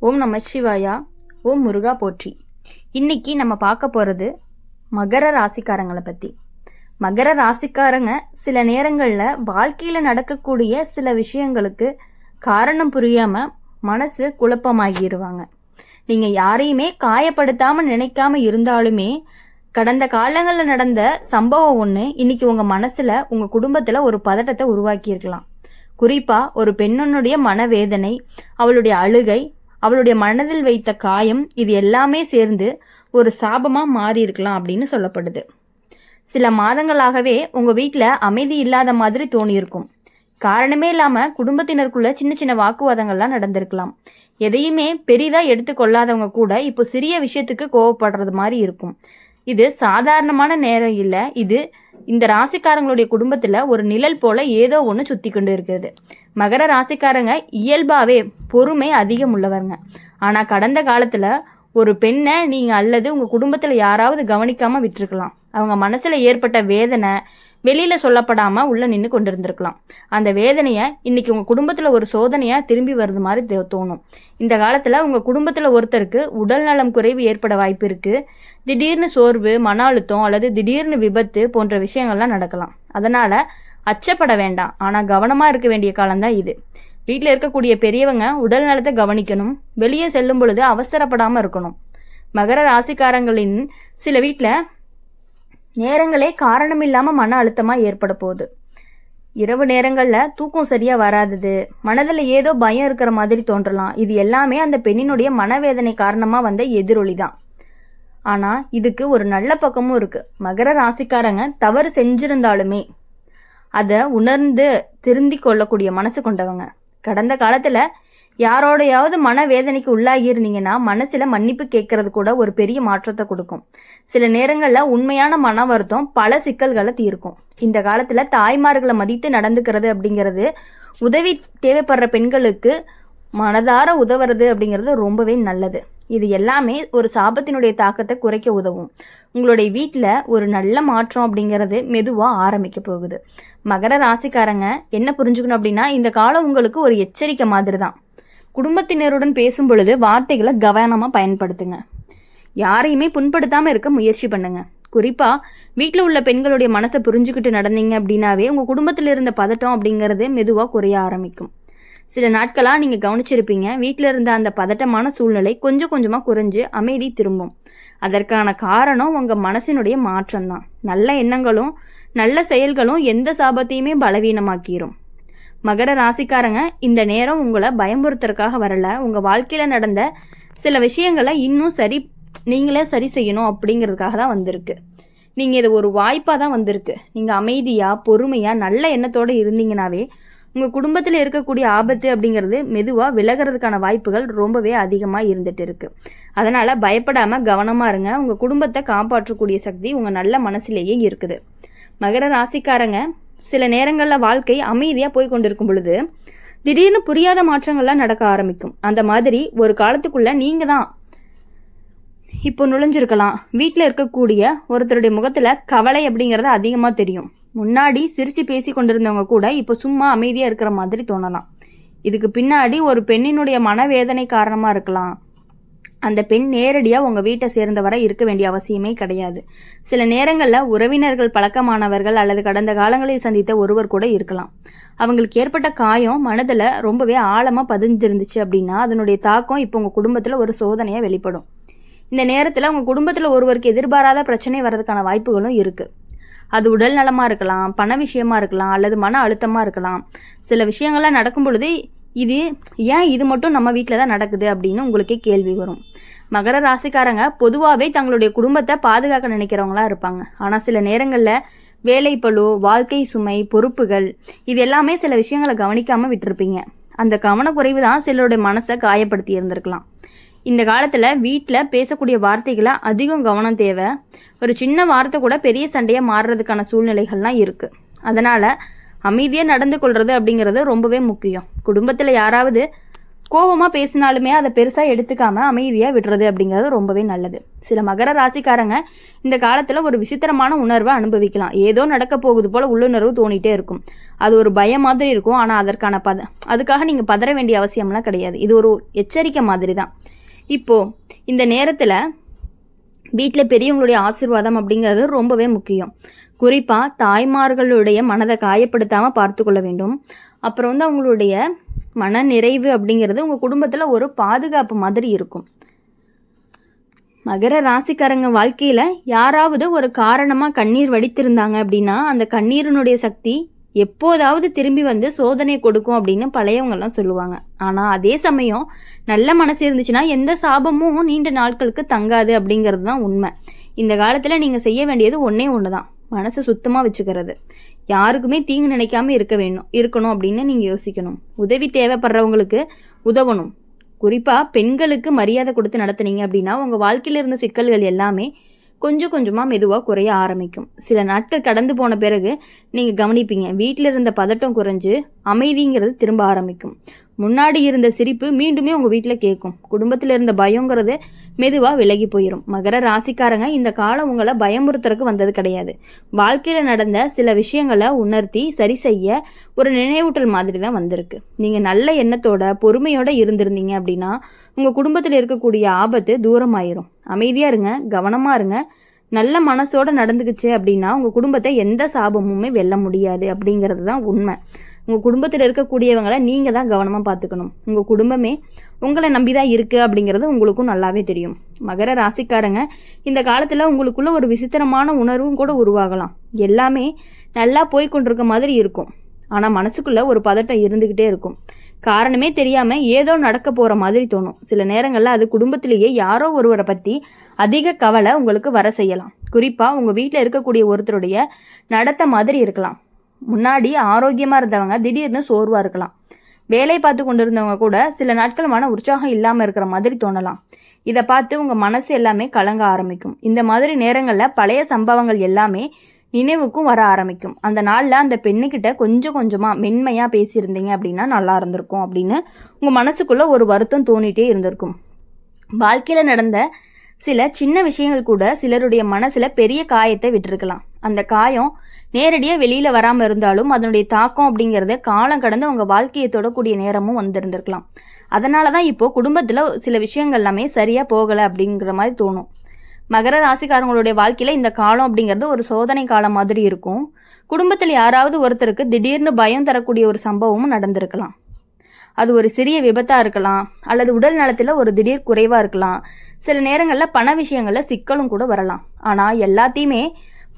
ஓம் நம சிவாயா. ஓம் முருகா போற்றி. இன்னைக்கு நம்ம பார்க்க போகிறது மகர ராசிக்காரங்களை பற்றி. மகர ராசிக்காரங்க சில நேரங்களில் வாழ்க்கையில் நடக்கக்கூடிய சில விஷயங்களுக்கு காரணம் புரியாமல் மனசு குழப்பமாகிடுவாங்க. நீங்கள் யாரையுமே காயப்படுத்தாமல் நினைக்காம இருந்தாலுமே கடந்த காலங்களில் நடந்த சம்பவம் ஒன்று இன்னைக்கு உங்கள் மனசில் உங்கள் குடும்பத்தில் ஒரு பதட்டத்தை உருவாக்கியிருக்கலாம். குறிப்பாக ஒரு பெண்ணுடைய மனவேதனை, அவளுடைய அழுகை, அவளுடைய மனதில் வைத்த காயம், இது எல்லாமே சேர்ந்து ஒரு சாபமாக மாறி இருக்கலாம் அப்படின்னு சொல்லப்படுது. சில மாதங்களாகவே உங்கள் வீட்டில் அமைதி இல்லாத மாதிரி தோணியிருக்கும். காரணமே இல்லாமல் குடும்பத்தினருக்குள்ள சின்ன சின்ன வாக்குவாதங்கள்லாம் நடந்திருக்கலாம். எதையுமே பெரிதாக எடுத்துக்கொள்ளாதவங்க கூட இப்போ சிறிய விஷயத்துக்கு கோவப்படுறது மாதிரி இருக்கும். இது சாதாரணமான நேரம் இல்லை. இது இந்த ராசிக்காரங்களுடைய குடும்பத்தில் ஒரு நிழல் போல ஏதோ ஒன்று சுற்றி கொண்டு இருக்கிறது. மகர ராசிக்காரங்க இயல்பாகவே பொறுமை அதிகம் உள்ளவங்க. ஆனால் கடந்த காலத்தில் ஒரு பெண்ணை நீங்கள் அல்லது உங்கள் குடும்பத்தில் யாராவது கவனிக்காமல் விட்டுருக்கலாம். அவங்க மனசில் ஏற்பட்ட வேதனை வெளியில் சொல்லப்படாமல் உள்ளே நின்று கொண்டு இருந்திருக்கலாம். அந்த வேதனையை இன்றைக்கி உங்கள் குடும்பத்தில் ஒரு சோதனையாக திரும்பி வருது மாதிரி தோணும். இந்த காலத்தில் உங்கள் குடும்பத்தில் ஒருத்தருக்கு உடல் நலம் குறைவு ஏற்பட வாய்ப்பு இருக்குது. திடீர்னு சோர்வு, மன அழுத்தம் அல்லது திடீர்னு விபத்து போன்ற விஷயங்கள்லாம் நடக்கலாம். அதனால் அச்சப்பட வேண்டாம். ஆனால் கவனமாக இருக்க வேண்டிய காலம்தான் இது. வீட்டில் இருக்கக்கூடிய பெரியவங்க உடல் நலத்தை கவனிக்கணும். வெளியே செல்லும் பொழுது அவசரப்படாமல் இருக்கணும். மகர ராசிக்காரங்களின் சில வீட்டில் நேரங்களே காரணம் இல்லாமல் மன அழுத்தமாக ஏற்பட போகுது. இரவு நேரங்களில் தூக்கம் சரியாக வராதது, மனதில் ஏதோ பயம் இருக்கிற மாதிரி தோன்றலாம். இது எல்லாமே அந்த பெண்ணினுடைய மனவேதனை காரணமாக வந்த எதிரொலி தான். ஆனால் இதுக்கு ஒரு நல்ல பக்கமும் இருக்குது. மகர ராசிக்காரங்க தவறு செஞ்சிருந்தாலுமே அதை உணர்ந்து திருந்தி கொள்ளக்கூடிய மனசு கொண்டவங்க. கடந்த காலத்தில் யாரோடையாவது மனவேதனைக்கு உள்ளாகி இருந்தீங்கன்னா மனசில் மன்னிப்பு கேட்கறது கூட ஒரு பெரிய மாற்றத்தை கொடுக்கும். சில நேரங்களில் உண்மையான மன வருத்தம் பல சிக்கல்களை தீர்க்கும். இந்த காலத்தில் தாய்மார்களை மதித்து நடந்துக்கிறது அப்படிங்கிறது, உதவி தேவைப்படுற பெண்களுக்கு மனதார உதவுறது அப்படிங்கிறது ரொம்பவே நல்லது. இது எல்லாமே ஒரு சாபத்தினுடைய தாக்கத்தை குறைக்க உதவும். உங்களுடைய வீட்டில் ஒரு நல்ல மாற்றம் அப்படிங்கிறது மெதுவாக ஆரம்பிக்க போகுது. மகர ராசிக்காரங்க என்ன புரிஞ்சுக்கணும் அப்படின்னா, இந்த காலம் உங்களுக்கு ஒரு எச்சரிக்கை மாதிரி தான். குடும்பத்தினருடன் பேசும் பொழுது வார்த்தைகளை கவனமாக பயன்படுத்துங்க. யாரையுமே புண்படுத்தாமல் இருக்க முயற்சி பண்ணுங்க. குறிப்பாக வீட்டில் உள்ள பெண்களுடைய மனசை புரிஞ்சுக்கிட்டு நடந்தீங்க அப்படின்னாவே உங்கள் குடும்பத்தில் இருந்த பதட்டம் அப்படிங்கிறது மெதுவாக குறைய ஆரம்பிக்கும். சில நாட்களாக நீங்கள் கவனிச்சிருப்பீங்க, வீட்டில் இருந்த அந்த பதட்டமான சூழ்நிலை கொஞ்சம் கொஞ்சமாக குறைஞ்சு அமைதி திரும்பும். அதற்கான காரணம் உங்கள் மனசினுடைய மாற்றம்தான். நல்ல எண்ணங்களும் நல்ல செயல்களும் எந்த சாபத்தையுமே பலவீனமாக்கிரும். மகர ராசிக்காரங்க இந்த நேரம் உங்களை பயமுறுத்துறதுக்காக வரல. உங்கள் வாழ்க்கையில் நடந்த சில விஷயங்களை இன்னும் நீங்களே சரி செய்யணும் அப்படிங்கிறதுக்காக தான் வந்திருக்கு. நீங்கள் இது ஒரு வாய்ப்பாக தான் வந்திருக்கு. நீங்கள் அமைதியாக பொறுமையாக நல்ல எண்ணத்தோடு இருந்தீங்கன்னாவே உங்கள் குடும்பத்தில் இருக்கக்கூடிய ஆபத்து அப்படிங்கிறது மெதுவாக விலகிறதுக்கான வாய்ப்புகள் ரொம்பவே அதிகமாக இருந்துட்டு இருக்கு. அதனால் பயப்படாமல் கவனமாக இருங்க. உங்கள் குடும்பத்தை காப்பாற்றக்கூடிய சக்தி உங்கள் நல்ல மனசுலேயே இருக்குது. மகர ராசிக்காரங்க சில நேரங்களில் வாழ்க்கை அமைதியாக போய் கொண்டிருக்கும் பொழுது திடீர்னு புரியாத மாற்றங்கள்லாம் நடக்க ஆரம்பிக்கும். அந்த மாதிரி ஒரு காலத்துக்குள்ளே நீங்கள் தான் இப்போ நுழைஞ்சிருக்கலாம். வீட்டில் இருக்கக்கூடிய ஒருத்தருடைய முகத்தில் கவலை அப்படிங்கிறது அதிகமாக தெரியும். முன்னாடி சிரித்து பேசி கொண்டிருந்தவங்க கூட இப்போ சும்மா அமைதியாக இருக்கிற மாதிரி தோணலாம். இதுக்கு பின்னாடி ஒரு பெண்ணினுடைய மனவேதனை காரணமாக இருக்கலாம். அந்த பெண் நேரடியாக உங்கள் வீட்டை சேர்ந்தவரை இருக்க வேண்டிய அவசியமே கிடையாது. சில நேரங்களில் உறவினர்கள், பழக்கமானவர்கள் அல்லது கடந்த காலங்களில் சந்தித்த ஒருவர் கூட இருக்கலாம். அவங்களுக்கு ஏற்பட்ட காயம் மனதில் ரொம்பவே ஆழமாக பதிஞ்சிருந்துச்சு அப்படின்னா அதனுடைய தாக்கம் இப்போ உங்கள் குடும்பத்தில் ஒரு சோதனையாக வெளிப்படும். இந்த நேரத்தில் உங்கள் குடும்பத்தில் ஒருவருக்கு எதிர்பாராத பிரச்சனை வர்றதுக்கான வாய்ப்புகளும் இருக்குது. அது உடல் நலமாக இருக்கலாம், பண விஷயமா இருக்கலாம், அல்லது மன அழுத்தமாக இருக்கலாம். சில விஷயங்கள்லாம் நடக்கும் பொழுது இது மட்டும் நம்ம வீட்டில் தான் நடக்குது அப்படின்னு உங்களுக்கே கேள்வி வரும். மகர ராசிக்காரங்க பொதுவாகவே தங்களுடைய குடும்பத்தை பாதுகாக்க நினைக்கிறவங்களா இருப்பாங்க. ஆனால் சில நேரங்களில் வேலைப்பளு, வாழ்க்கை சுமை, பொறுப்புகள், இது எல்லாமே சில விஷயங்களை கவனிக்காமல் விட்டுருப்பீங்க. அந்த கவனக்குறைவு தான் சிலருடைய மனசை காயப்படுத்தி இருந்திருக்கலாம். இந்த காலத்தில் வீட்டில் பேசக்கூடிய வார்த்தைகளை அதிகம் கவனம் தேவை. ஒரு சின்ன வார்த்தை கூட பெரிய சண்டையாக மாறுறதுக்கான சூழ்நிலைகள்லாம் இருக்குது. அதனால் அமைதியாக நடந்து கொள்வது அப்படிங்கிறது ரொம்பவே முக்கியம். குடும்பத்தில் யாராவது கோபமாக பேசினாலுமே அதை பெருசாக எடுத்துக்காமல் அமைதியாக விடுறது அப்படிங்கிறது ரொம்பவே நல்லது. சில மகர ராசிக்காரங்க இந்த காலத்தில் ஒரு விசித்திரமான உணர்வை அனுபவிக்கலாம். ஏதோ நடக்க போகுது போல் உள்ளுணர்வு தோணிகிட்டே இருக்கும். அது ஒரு பயம் மாதிரி இருக்கும். ஆனால் அதற்கான அதுக்காக நீங்கள் பதற வேண்டிய அவசியம்லாம் கிடையாது. இது ஒரு எச்சரிக்கை மாதிரி தான். இப்போது இந்த நேரத்தில் வீட்டில் பெரியவங்களுடைய ஆசீர்வாதம் அப்படிங்கிறது ரொம்பவே முக்கியம். குறிப்பாக தாய்மார்களுடைய மனதை காயப்படுத்தாமல் பார்த்து கொள்ள வேண்டும். அப்புறம் வந்து அவங்களுடைய மன நிறைவு அப்படிங்கிறது உங்கள் குடும்பத்தில் ஒரு பாதுகாப்பு மாதிரி இருக்கும். மகர ராசிக்காரங்க வாழ்க்கையில் யாராவது ஒரு காரணமாக கண்ணீர் வடித்திருந்தாங்க அப்படின்னா அந்த கண்ணீரினுடைய சக்தி எப்போதாவது திரும்பி வந்து சோதனை கொடுக்கும் அப்படின்னு பழையவங்கெல்லாம் சொல்லுவாங்க. ஆனால் அதே சமயம் நல்ல மனசு இருந்துச்சுன்னா எந்த சாபமும் நீண்ட நாட்களுக்கு தங்காது அப்படிங்கிறது தான் உண்மை. இந்த காலத்தில் நீங்கள் செய்ய வேண்டியது ஒன்றே ஒன்று தான், மனசை சுத்தமாக வச்சுக்கிறது. யாருக்குமே தீங்கு நினைக்காம இருக்கணும் அப்படின்னு நீங்கள் யோசிக்கணும். உதவி தேவைப்படுறவங்களுக்கு உதவணும். குறிப்பாக பெண்களுக்கு மரியாதை கொடுத்து நடத்துனீங்க அப்படின்னா உங்கள் வாழ்க்கையில் இருந்த சிக்கல்கள் எல்லாமே கொஞ்சம் கொஞ்சமாக மெதுவாக குறைய ஆரம்பிக்கும். சில நாட்கள் கடந்து போன பிறகு நீங்கள் கவனிப்பீங்க, வீட்டில் இருந்த பதட்டம் குறைஞ்சு அமைதிங்கிறது திரும்ப ஆரம்பிக்கும். முன்னாடி இருந்த சிரிப்பு மீண்டுமே உங்கள் வீட்டில் கேட்கும். குடும்பத்தில் இருந்த பயங்கிறது மெதுவாக விலகி போயிடும். மகர ராசிக்காரங்க இந்த காலம் உங்களை பயமுறுத்துறதுக்கு வந்தது கிடையாது. வாழ்க்கையில் நடந்த சில விஷயங்களை உணர்த்தி சரி செய்ய ஒரு நினைவூட்டல் மாதிரி தான் வந்திருக்கு. நீங்கள் நல்ல எண்ணத்தோட பொறுமையோட இருந்திருந்தீங்க அப்படின்னா உங்கள் குடும்பத்தில் இருக்கக்கூடிய ஆபத்து தூரமாயிரும். அமைதியாக இருங்க, கவனமாக இருங்க. நல்ல மனசோட நடந்துக்குச்சு அப்படின்னா உங்கள் குடும்பத்தை எந்த சாபமுமே வெல்ல முடியாது அப்படிங்கிறது தான் உண்மை. உங்கள் குடும்பத்தில் இருக்கக்கூடியவங்களை நீங்கள் தான் கவனமாக பார்த்துக்கணும். உங்கள் குடும்பமே உங்களை நம்பி தான் இருக்குது அப்படிங்கிறது உங்களுக்கும் நல்லாவே தெரியும். மகர ராசிக்காரங்க இந்த காலத்தில் உங்களுக்குள்ள ஒரு விசித்திரமான உணர்வும் கூட உருவாகலாம். எல்லாமே நல்லா போய்கொண்டிருக்க மாதிரி இருக்கும், ஆனால் மனசுக்குள்ளே ஒரு பதட்டம் இருந்துக்கிட்டே இருக்கும். காரணமே தெரியாமல் ஏதோ நடக்க போகிற மாதிரி தோணும். சில நேரங்களில் அது குடும்பத்திலேயே யாரோ ஒருவரை பற்றி அதிக கவலை உங்களுக்கு வர செய்யலாம். குறிப்பாக உங்கள் வீட்டில் இருக்கக்கூடிய ஒருத்தருடைய நடத்த மாதிரி இருக்கலாம். முன்னாடி ஆரோக்கியமாக இருந்தவங்க திடீர்னு சோர்வாக இருக்கலாம். வேலை பார்த்து கொண்டு இருந்தவங்க கூட சில நாட்கள் மன உற்சாகம் இல்லாமல் இருக்கிற மாதிரி தோணலாம். இதை பார்த்து உங்கள் மனசு எல்லாமே கலங்க ஆரம்பிக்கும். இந்த மாதிரி நேரங்களில் பழைய சம்பவங்கள் எல்லாமே நினைவுக்கும் வர ஆரம்பிக்கும். அந்த நாளில் அந்த பெண்ணுக்கிட்ட கொஞ்சம் கொஞ்சமாக மென்மையாக பேசியிருந்தீங்க அப்படின்னா நல்லா இருந்திருக்கும் அப்படின்னு உங்கள் மனசுக்குள்ளே ஒரு வருத்தம் தோணிகிட்டே இருந்திருக்கும். வாழ்க்கையில் நடந்த சில சின்ன விஷயங்கள் கூட சிலருடைய மனசில் பெரிய காயத்தை விட்டுருக்கலாம். அந்த காயம் நேரடியாக வெளியில் வராமல் இருந்தாலும் அதனுடைய தாக்கம் அப்படிங்கிறத காலம் கடந்து உங்கள் வாழ்க்கையை தொடக்கூடிய நேரமும் வந்திருந்திருக்கலாம். அதனால தான் இப்போது குடும்பத்தில் சில விஷயங்கள் எல்லாமே சரியாக போகலை அப்படிங்கிற மாதிரி தோணும். மகர ராசிக்காரங்களுடைய வாழ்க்கையில் இந்த காலம் அப்படிங்கிறது ஒரு சோதனை காலம் மாதிரி இருக்கும். குடும்பத்தில் யாராவது ஒருத்தருக்கு திடீர்னு பயம் தரக்கூடிய ஒரு சம்பவமும் நடந்திருக்கலாம். அது ஒரு சிறிய விபத்தாக இருக்கலாம், அல்லது உடல் நலத்தில் ஒரு திடீர் குறைவாக இருக்கலாம். சில நேரங்களில் பண விஷயங்களில் சிக்கலும் கூட வரலாம். ஆனால் எல்லாத்தையுமே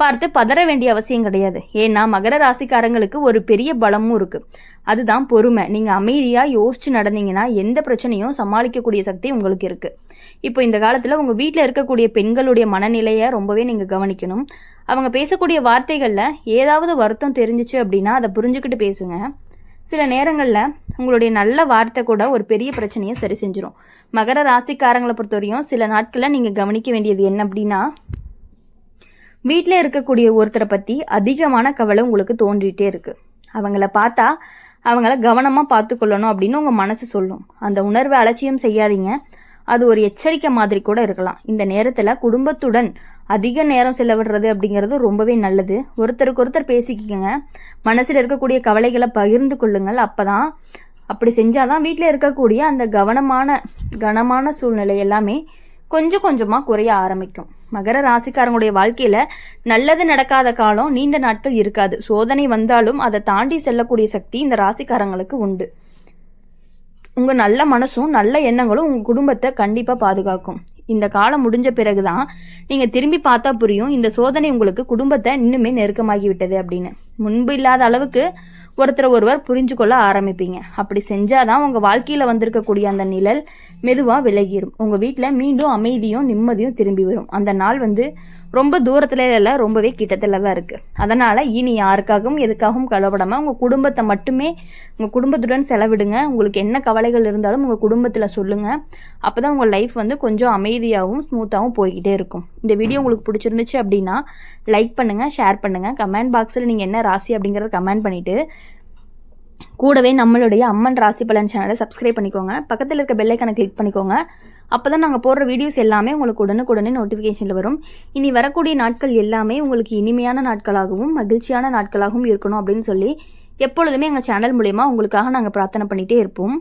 பார்த்து பதற வேண்டிய அவசியம் கிடையாது. ஏன்னா மகர ராசிக்காரங்களுக்கு ஒரு பெரிய பலமும் இருக்குது, அதுதான் பொறுமை. நீங்கள் அமைதியாக யோசித்து நடந்தீங்கன்னா எந்த பிரச்சனையும் சமாளிக்கக்கூடிய சக்தி உங்களுக்கு இருக்குது. இப்போ இந்த காலத்தில் உங்கள் வீட்டில் இருக்கக்கூடிய பெண்களுடைய மனநிலையை ரொம்பவே நீங்கள் கவனிக்கணும். அவங்க பேசக்கூடிய வார்த்தைகளில் ஏதாவது வருத்தம் தெரிஞ்சிச்சு அப்படின்னா அதை புரிஞ்சுக்கிட்டு பேசுங்க. சில நேரங்களில் உங்களுடைய நல்ல வார்த்தை கூட ஒரு பெரிய பிரச்சனையை சரி செஞ்சிடும். மகர ராசிக்காரங்களை பொறுத்தவரையும் சில நாட்களில் நீங்கள் கவனிக்க வேண்டியது என்ன அப்படின்னா, வீட்டில் இருக்கக்கூடிய ஒருத்தரை பற்றி அதிகமான கவலை உங்களுக்கு தோன்றிகிட்டே இருக்குது. அவங்கள பார்த்தா அவங்கள கவனமாக பார்த்து கொள்ளணும் அப்படின்னு உங்கள் மனசு சொல்லும். அந்த உணர்வை அலட்சியம் செய்யாதீங்க, அது ஒரு எச்சரிக்கை மாதிரி கூட இருக்கலாம். இந்த நேரத்தில் குடும்பத்துடன் அதிக நேரம் செலவிடுறது அப்படிங்கிறது ரொம்பவே நல்லது. ஒருத்தருக்கு ஒருத்தர் பேசிக்கங்க, மனசில் இருக்கக்கூடிய கவலைகளை பகிர்ந்து கொள்ளுங்கள். அப்படி செஞ்சாதான் வீட்டில் இருக்கக்கூடிய அந்த கனமான சூழ்நிலை எல்லாமே கொஞ்சம் கொஞ்சமாக குறைய ஆரம்பிக்கும். மகர ராசிக்காரங்களுடைய வாழ்க்கையில் நல்லது நடக்காத காலம் நீண்ட நாட்கள் இருக்காது. சோதனை வந்தாலும் அதை தாண்டி செல்லக்கூடிய சக்தி இந்த ராசிக்காரங்களுக்கு உண்டு. உங்கள் நல்ல மனசும் நல்ல எண்ணங்களும் உங்கள் குடும்பத்தை கண்டிப்பாக பாதுகாக்கும். இந்த காலம் முடிஞ்ச பிறகு தான் நீங்கள் திரும்பி பார்த்தா புரியும் இந்த சோதனை உங்களுக்கு குடும்பத்தை இன்னுமே நெருக்கமாகி விட்டது அப்படின்னு. முன்பு இல்லாத அளவுக்கு ஒருவர் புரிஞ்சு கொள்ள ஆரம்பிப்பீங்க. அப்படி செஞ்சாதான் உங்கள் வாழ்க்கையில் வந்திருக்கக்கூடிய அந்த நிழல் மெதுவாக விலகிடும். உங்கள் வீட்டில் மீண்டும் அமைதியும் நிம்மதியும் திரும்பி வரும். அந்த நாள் ரொம்ப தூரத்துல இல்லை, ரொம்பவே கிட்டத்தில் தான் இருக்குது. அதனால் இனி யாருக்காகவும் எதுக்காகவும் கவலைப்படாமல் உங்கள் குடும்பத்தை மட்டுமே உங்கள் குடும்பத்துடன் செலவிடுங்க. உங்களுக்கு என்ன கவலைகள் இருந்தாலும் உங்கள் குடும்பத்தில் சொல்லுங்கள். அப்போ தான் உங்கள் லைஃப் கொஞ்சம் அமைதியாகவும் ஸ்மூத்தாகவும் போய்கிட்டே இருக்கும். இந்த வீடியோ உங்களுக்கு பிடிச்சிருந்துச்சு அப்படின்னா லைக் பண்ணுங்கள், ஷேர் பண்ணுங்கள். கமெண்ட் பாக்ஸில் நீங்கள் என்ன ராசி அப்படிங்கிறத கமெண்ட் பண்ணிவிட்டு கூடவே நம்மளுடைய அம்மன் ராசி பலன் சேனலை சப்ஸ்கிரைப் பண்ணிக்கோங்க. பக்கத்தில் இருக்க பெல் ஐக்கானை கிளிக் பண்ணிக்கோங்க. அப்போ தான் நாங்கள் போடுற வீடியோஸ் எல்லாமே உங்களுக்கு உடனுக்குடனே நோட்டிஃபிகேஷனில் வரும். இனி வரக்கூடிய நாட்கள் எல்லாமே உங்களுக்கு இனிமையான நாட்களாகவும் மகிழ்ச்சியான நாட்களாகவும் இருக்கணும் அப்படின்னு சொல்லி எப்பொழுதுமே எங்கள் சேனல் மூலயமா உங்களுக்காக நாங்கள் பிரார்த்தனை பண்ணிகிட்டே இருப்போம்.